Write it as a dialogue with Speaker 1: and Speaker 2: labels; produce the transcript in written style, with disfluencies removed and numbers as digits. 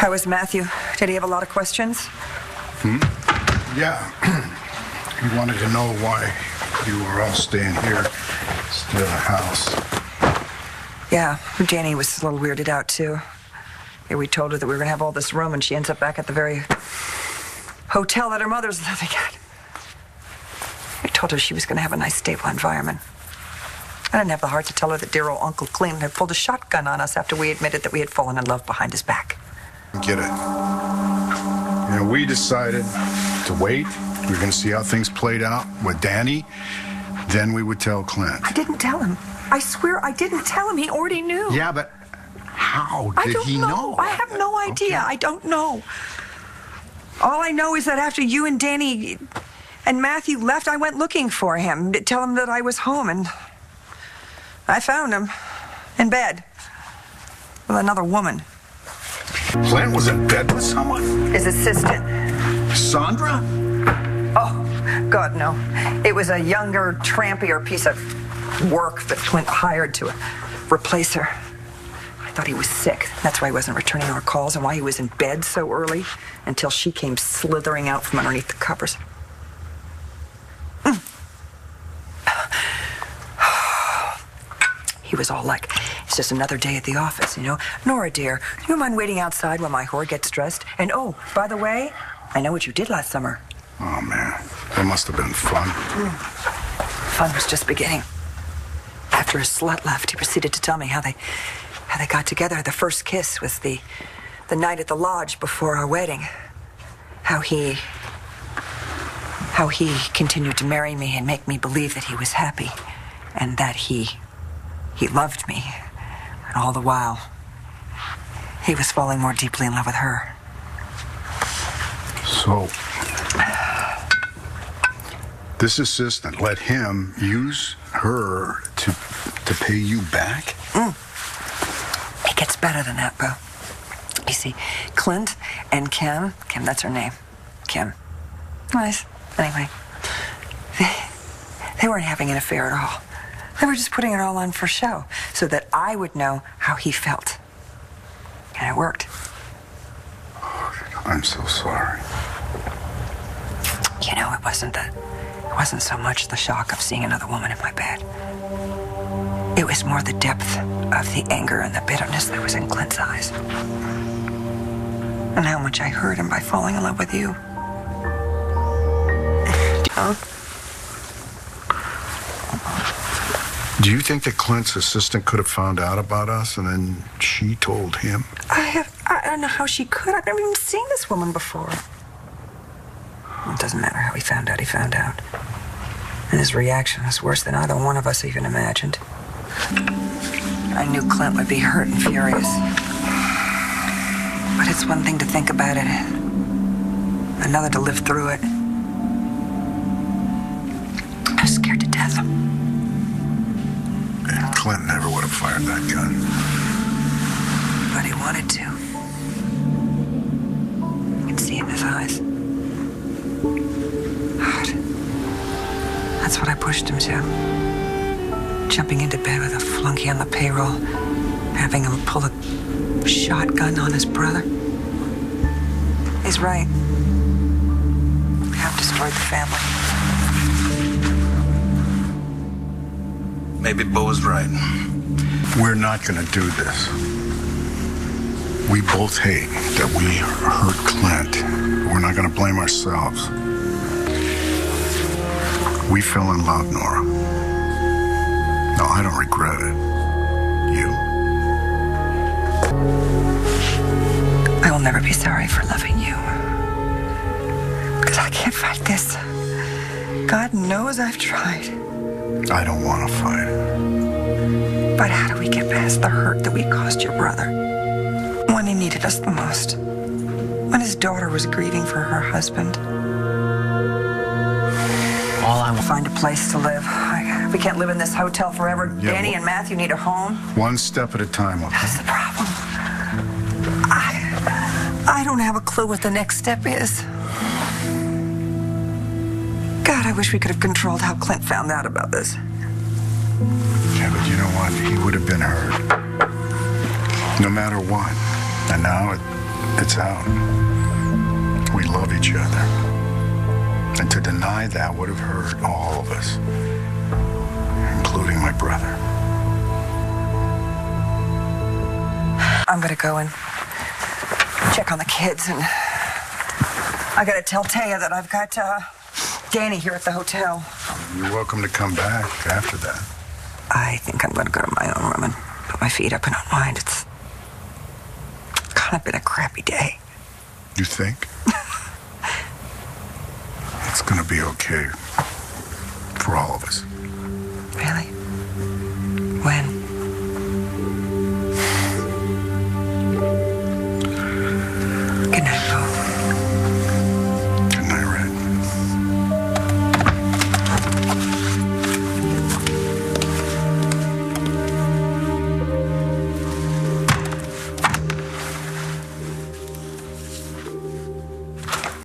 Speaker 1: How was Matthew? Did he have a lot of questions?
Speaker 2: Yeah. He wanted to know why you were all staying here, still in the house.
Speaker 1: Yeah, Danny was a little weirded out, too. Yeah, we told her that we were going to have all this room, and she ends up back at the very hotel that her mother's living at. We told her she was going to have a nice, stable environment. I didn't have the heart to tell her that dear old Uncle Clean had pulled a shotgun on us after we admitted that we had fallen in love behind his back.
Speaker 2: Get it. You know, we decided to wait. We were going to see how things played out with Danny. Then we would tell Clint.
Speaker 1: I didn't tell him. I swear I didn't tell him. He already knew.
Speaker 2: Yeah, but how did he know?
Speaker 1: I have no idea. Okay. I don't know. All I know is that after you and Danny and Matthew left, I went looking for him to tell him that I was home, and I found him in bed with another woman.
Speaker 2: Clint was in bed with someone?
Speaker 1: His assistant.
Speaker 2: Sandra?
Speaker 1: Oh, God, no. It was a younger, trampier piece of work that Clint hired to replace her. I thought he was sick. That's why he wasn't returning our calls and why he was in bed so early until she came slithering out from underneath the covers. He was all like, it's just another day at the office, you know. Nora, dear, do you mind waiting outside while my whore gets dressed? And oh, by the way, I know what you did last summer.
Speaker 2: Oh, man. That must have been fun.
Speaker 1: Fun was just beginning. After his slut left, he proceeded to tell me how they got together. The first kiss was the night at the lodge before our wedding. How he continued to marry me and make me believe that he was happy and that he loved me. And all the while, he was falling more deeply in love with her.
Speaker 2: So, this assistant let him use her to pay you back?
Speaker 1: It gets better than that, Bo. You see, Clint and Kim, that's her name. Kim. Nice. Anyway, they weren't having an affair at all. They were just putting it all on for show so that I would know how he felt. And it worked.
Speaker 2: I'm so sorry.
Speaker 1: You know, it wasn't so much the shock of seeing another woman in my bed. It was more the depth of the anger and the bitterness that was in Clint's eyes. And how much I hurt him by falling in love with you. Huh?
Speaker 2: Do you think that Clint's assistant could have found out about us and then she told him?
Speaker 1: I don't know how she could. I've never even seen this woman before. It doesn't matter how he found out, And his reaction was worse than either one of us even imagined. I knew Clint would be hurt and furious. But it's one thing to think about it, another to live through it. I was scared to death.
Speaker 2: And Clint never would have fired that gun.
Speaker 1: But he wanted to. You can see it in his eyes. That's what I pushed him to. Jumping into bed with a flunky on the payroll, having him pull a shotgun on his brother. He's right. We have destroyed the family.
Speaker 3: Maybe Bo's right.
Speaker 2: We're not going to do this. We both hate that we hurt Clint. We're not going to blame ourselves. We fell in love, Nora. No, I don't regret it. You?
Speaker 1: I will never be sorry for loving you. Because I can't fight this. God knows I've tried.
Speaker 2: I don't want to fight it.
Speaker 1: But how do we get past the hurt that we caused your brother? When he needed us the most. When his daughter was grieving for her husband.
Speaker 3: All I want.
Speaker 1: Find a place to live. We can't live in this hotel forever.
Speaker 2: Yeah,
Speaker 1: Danny and Matthew need a home.
Speaker 2: One step at a time, okay?
Speaker 1: That's the problem. I don't have a clue what the next step is. God, I wish we could have controlled how Clint found out about this.
Speaker 2: Yeah, but you know what? He would have been hurt. No matter what. And now It's out. We love each other. And to deny that would have hurt all of us, including my brother.
Speaker 1: I'm gonna go and check on the kids, and I gotta tell Taya that I've got Danny here at the hotel.
Speaker 2: You're welcome to come back after that.
Speaker 1: I think I'm gonna go to my own room and put my feet up and unwind. It's kind of been a crappy day.
Speaker 2: You think? It's gonna be okay for all of us.